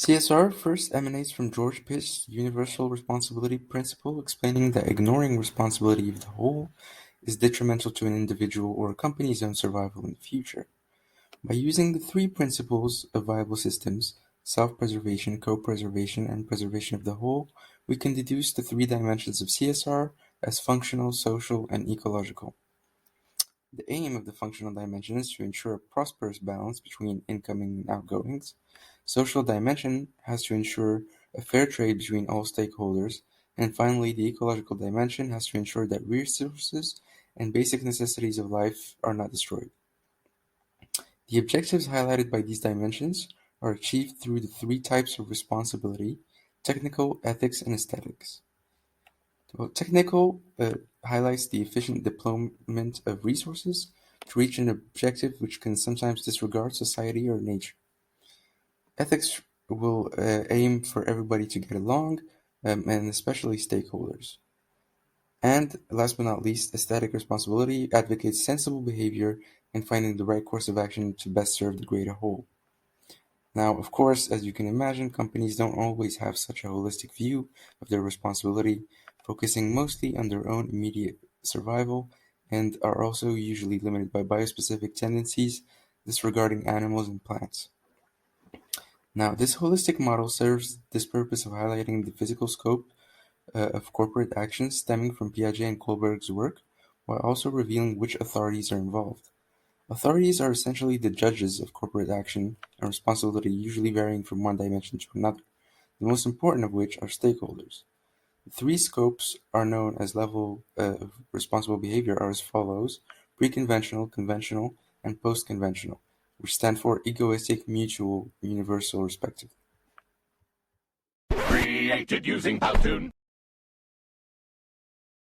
CSR first emanates from George Pitt's universal responsibility principle, explaining that ignoring responsibility of the whole is detrimental to an individual or a company's own survival in the future. By using the three principles of viable systems, self-preservation, co-preservation, and preservation of the whole, we can deduce the three dimensions of CSR as functional, social, and ecological. The aim of the functional dimension is to ensure a prosperous balance between incoming and outgoings. Social dimension has to ensure a fair trade between all stakeholders. And finally, the ecological dimension has to ensure that resources and basic necessities of life are not destroyed. The objectives highlighted by these dimensions are achieved through the three types of responsibility: technical, ethics, and aesthetics. Well, technical highlights the efficient deployment of resources to reach an objective which can sometimes disregard society or nature. Ethics will aim for everybody to get along, and especially stakeholders. And last but not least, aesthetic responsibility advocates sensible behavior and finding the right course of action to best serve the greater whole. Now, of course, as you can imagine, companies don't always have such a holistic view of their responsibility, focusing mostly on their own immediate survival, and are also usually limited by biospecific tendencies, disregarding animals and plants. Now, this holistic model serves this purpose of highlighting the physical scope of corporate actions stemming from Piaget and Kohlberg's work, while also revealing which authorities are involved. Authorities are essentially the judges of corporate action and responsibility, usually varying from one dimension to another, the most important of which are stakeholders. The three scopes are known as level of responsible behavior are as follows: pre-conventional, conventional, and post-conventional, which stand for egoistic, mutual, universal, respectively. Created using Powtoon.